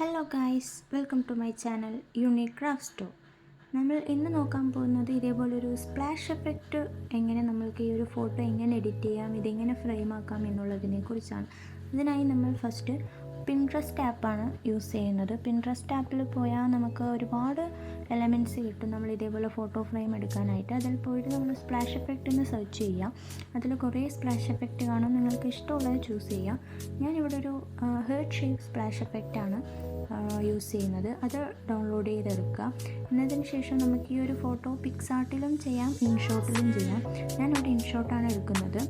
Hello guys, welcome to my channel unique craft store. നമ്മൾ ഇന്ന് നോക്കാൻ പോകുന്നത് ഇതേപോലൊരു സ്പ്ലാഷ് എഫക്റ്റ് എങ്ങനെ നമ്മൾക്ക് ഈ ഒരു ഫോട്ടോ എങ്ങനെ എഡിറ്റ് ചെയ്യാം, ഇതെങ്ങനെ ഫ്രെയിം ആക്കാം എന്നുള്ളതിനെ കുറിച്ചാണ്. അതിനായി നമ്മൾ ഫസ്റ്റ് പിൻട്രസ്റ്റ് ആപ്പാണ് യൂസ് ചെയ്യുന്നത്. പിൻട്രസ്റ്റ് ആപ്പിൽ പോയാൽ നമുക്ക് ഒരുപാട് എലമെൻറ്റ്സ് കിട്ടും. നമ്മൾ ഇതേപോലെ ഫോട്ടോ ഫ്രെയിം എടുക്കാനായിട്ട് അതിൽ പോയിട്ട് നമ്മൾ സ്പ്ലാഷ് എഫക്റ്റ് എന്ന് സെർച്ച് ചെയ്യാം. അതിൽ കുറേ സ്പ്ലാഷ് എഫക്റ്റ് കാണും. നിങ്ങൾക്ക് ഇഷ്ടമുള്ളത് ചൂസ് ചെയ്യാം. ഞാനിവിടെ ഒരു ഹേർട്ട് ഷേപ്പ് സ്പ്ലാഷ് എഫക്റ്റാണ് യൂസ് ചെയ്യുന്നത്. അത് ഡൗൺലോഡ് ചെയ്തെടുക്കുക. എന്നതിന് ശേഷം നമുക്ക് ഈ ഒരു ഫോട്ടോ പിക്സാർട്ടിലും ചെയ്യാം, ഇൻഷോട്ടിലും ചെയ്യാം. ഞാനിവിടെ ഇൻഷോട്ടാണ് എടുക്കുന്നത്.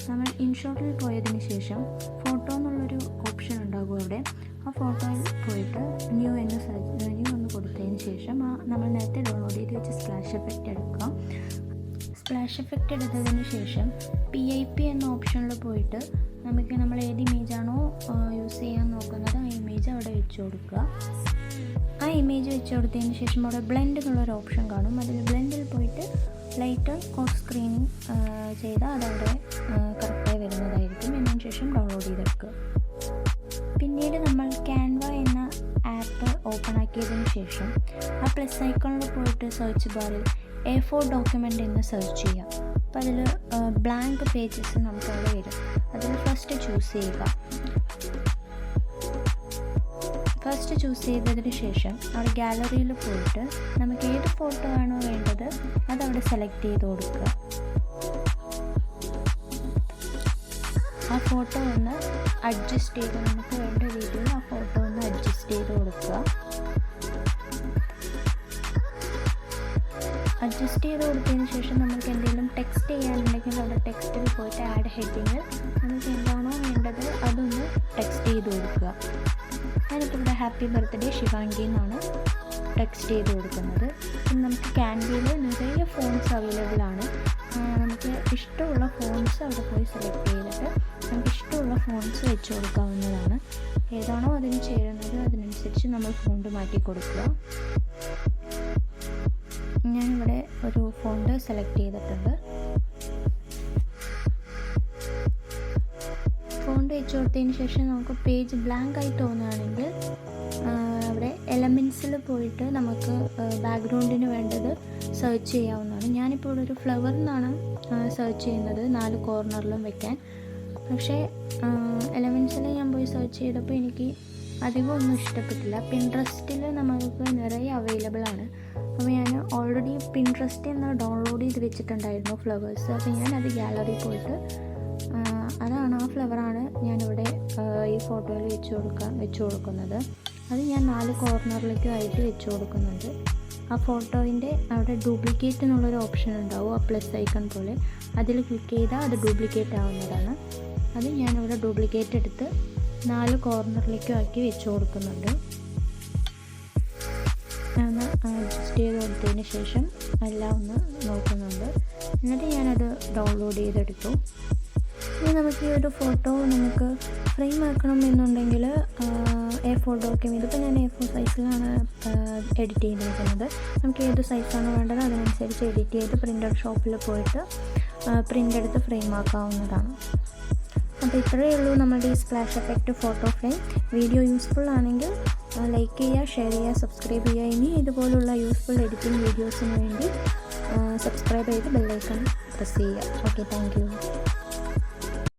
നമ്മൾ ഇൻഷോട്ടിൽ പോയതിന് ശേഷം ഫോട്ടോ എന്നുള്ളൊരു ഓപ്ഷൻ ഉണ്ടാകും അവിടെ. ആ ഫോട്ടോയിൽ പോയിട്ട് ന്യൂ എന്ന് കൊടുത്തതിന് ശേഷം നമ്മൾ നേരത്തെ ഡൗൺലോഡ് ചെയ്ത് വെച്ച സ്പ്ലാഷ് എഫക്റ്റ് എടുക്കുക. സ്പ്ലാഷ് എഫക്റ്റ് എടുത്തതിന് ശേഷം PIP എന്ന ഓപ്ഷനിൽ പോയിട്ട് നമുക്ക് നമ്മൾ ഏത് ഇമേജാണോ യൂസ് ചെയ്യാൻ നോക്കുന്നത് ആ ഇമേജ് അവിടെ വെച്ച് കൊടുക്കുക. ആ ഇമേജ് വെച്ച് കൊടുത്തതിന് ശേഷം അവിടെ ബ്ലെൻഡ് എന്നുള്ളൊരു ഓപ്ഷൻ കാണും. അതിൽ ബ്ലെൻഡിൽ പോയിട്ട് ലൈറ്റർ ഓഫ് സ്ക്രീനിങ് ചെയ്താൽ അതവിടെ കറക്റ്റായി വരുന്നതായിരിക്കും. എന്നതിന് ശേഷം ഡൗൺലോഡ് ചെയ്തെടുക്കുക. പിന്നീട് നമ്മൾ ക്യാൻവ എന്ന ആപ്പ് ഓപ്പൺ ആക്കിയതിന് ശേഷം ആ പ്ലസ് ഐക്കണിൽ പോയിട്ട് സെർച്ച് ബാറിൽ A4 ഡോക്യുമെൻ്റ് എന്ന് സെർച്ച് ചെയ്യാം. അപ്പോൾ അതിൽ ബ്ലാങ്ക് പേജസ് നമുക്കവിടെ വരും. അതിൽ ഫസ്റ്റ് ചൂസ് ചെയ്യുക. ഫസ്റ്റ് ചൂസ് ചെയ്തതിന് ശേഷം അവിടെ ഗാലറിയിൽ പോയിട്ട് നമുക്ക് ഏത് ഫോട്ടോ ആണോ വേണ്ടത് അതവിടെ സെലക്ട് ചെയ്ത് കൊടുക്കുക. ആ ഫോട്ടോ ഒന്ന് അഡ്ജസ്റ്റ് ചെയ്ത് നമുക്ക് വേണ്ട രീതിയിൽ ആ ഫോട്ടോ ഒന്ന് അഡ്ജസ്റ്റ് ചെയ്ത് കൊടുക്കുക. അഡ്ജസ്റ്റ് ചെയ്ത് കൊടുത്തതിന് ശേഷം നമുക്ക് എന്തെങ്കിലും ടെക്സ്റ്റ് ചെയ്യാനുണ്ടെങ്കിൽ അവിടെ ടെക്സ്റ്റിൽ പോയിട്ട് ആഡ് ഹെഡിങ്ങിൽ നമുക്ക് എന്താണോ വേണ്ടത് അതൊന്ന് ടെക്സ്റ്റ് ചെയ്ത് കൊടുക്കുക. ഞാനിപ്പോൾ ഇവിടെ ഹാപ്പി ബർത്ത്ഡേ ശിവാംഗി എന്നാണ് ടെക്സ്റ്റ് ചെയ്ത് കൊടുക്കുന്നത്. പിന്നെ നമുക്ക് ക്യാൻവയിൽ നിറയെ ഫോൺസ് അവൈലബിൾ ആണ്. നമുക്ക് ഇഷ്ടമുള്ള ഫോൺസ് അവിടെ പോയി സെലക്ട് ചെയ്തിട്ട് നമുക്ക് ഇഷ്ടമുള്ള ഫോൺസ് വെച്ച് കൊടുക്കാവുന്നതാണ്. ഏതാണോ അതിന് ചേരുന്നത് അതിനനുസരിച്ച് നമ്മൾ ഫോണ്ട് മാറ്റി കൊടുക്കുക. ഞാനിവിടെ ഒരു ഫോണ്ട് സെലക്ട് ചെയ്തിട്ടുണ്ട്. ഫോണ്ട് വെച്ച് കൊടുത്തതിന് ശേഷം നമുക്ക് പേജ് ബ്ലാങ്ക് ആയി തോന്നുകയാണെങ്കിൽ അവിടെ എലമെൻറ്റ്സിൽ പോയിട്ട് നമുക്ക് ബാക്ക്ഗ്രൗണ്ടിന് വേണ്ടത് സെർച്ച് ചെയ്യാവുന്നതാണ്. ഞാനിപ്പോൾ ഇവിടെ ഒരു ഫ്ലവർ എന്നാണ് സെർച്ച് ചെയ്യുന്നത് 4 കോർണറിലും വെക്കാൻ. പക്ഷേ എലമെൻറ്റ്സിൽ ഞാൻ പോയി സെർച്ച് ചെയ്തപ്പോൾ എനിക്ക് അധികം ഒന്നും ഇഷ്ടപ്പെട്ടില്ല. പിൻട്രസ്റ്റിൽ നമുക്ക് നിറയെ അവൈലബിൾ ആണ്. അപ്പോൾ ഞാൻ ഓൾറെഡി പിൻട്രസ്റ്റിൽ നിന്ന് ഡൗൺലോഡ് ചെയ്ത് വെച്ചിട്ടുണ്ടായിരുന്നു ഫ്ലവേഴ്സ്. അപ്പോൾ ഞാനത് ഗാലറി പോയിട്ട് അതാണ് ആ ഫ്ലവറാണ് ഞാനിവിടെ ഈ ഫോട്ടോയിൽ വെച്ച് കൊടുക്കുന്നത്. അത് ഞാൻ 4 കോർണറിലേക്കുമായിട്ട് വെച്ച് കൊടുക്കുന്നുണ്ട്. ആ ഫോട്ടോയിൻ്റെ അവിടെ ഡ്യൂപ്ലിക്കേറ്റ് എന്നുള്ളൊരു ഓപ്ഷൻ ഉണ്ടാവും, ആ പ്ലസ് ഐക്കൺ പോലെ. അതിൽ ക്ലിക്ക് ചെയ്താൽ അത് ഡ്യൂപ്ലിക്കേറ്റ് ആവുന്നതാണ്. അത് ഞാനിവിടെ ഡ്യൂപ്ലിക്കേറ്റ് എടുത്ത് 4 കോർണറിലേക്കും ആക്കി വെച്ച് കൊടുക്കുന്നുണ്ട്. ഒന്ന് അഡ്ജസ്റ്റ് ചെയ്ത് കൊടുത്തതിന് ശേഷം എല്ലാം ഒന്ന് നോക്കുന്നുണ്ട്. എന്നിട്ട് ഞാനത് ഡൗൺലോഡ് ചെയ്തെടുത്തു. ഇനി നമുക്ക് ഈ ഒരു ഫോട്ടോ നമുക്ക് ഫ്രെയിം ആക്കണം എന്നുണ്ടെങ്കിൽ A4 ഡോക്യുമെൻ്റ്, ഇതിപ്പോൾ ഞാൻ A4 സൈസിലാണ് എഡിറ്റ് ചെയ്തിരിക്കുന്നത്. നമുക്ക് ഏത് സൈസാണോ വേണ്ടത് അതിനനുസരിച്ച് എഡിറ്റ് ചെയ്ത് പ്രിൻ്റർ ഷോപ്പിൽ പോയിട്ട് പ്രിൻ്റ് എടുത്ത് ഫ്രെയിം ആക്കാവുന്നതാണ്. അപ്പോൾ ഇത്രയേ ഉള്ളൂ നമ്മുടെ ഈ splash effect photo frame. Video useful ആണെങ്കിൽ ലൈക്ക് ചെയ്യുക, ഷെയർ ചെയ്യുക, സബ്സ്ക്രൈബ് ചെയ്യുക. ഇനി ഇതുപോലുള്ള യൂസ്ഫുൾ എഡിറ്റിംഗ് വീഡിയോസിന് വേണ്ടി സബ്സ്ക്രൈബ് ചെയ്ത് ബെല്ലൈക്കൺ പ്രസ് ചെയ്യുക. Okay, thank you.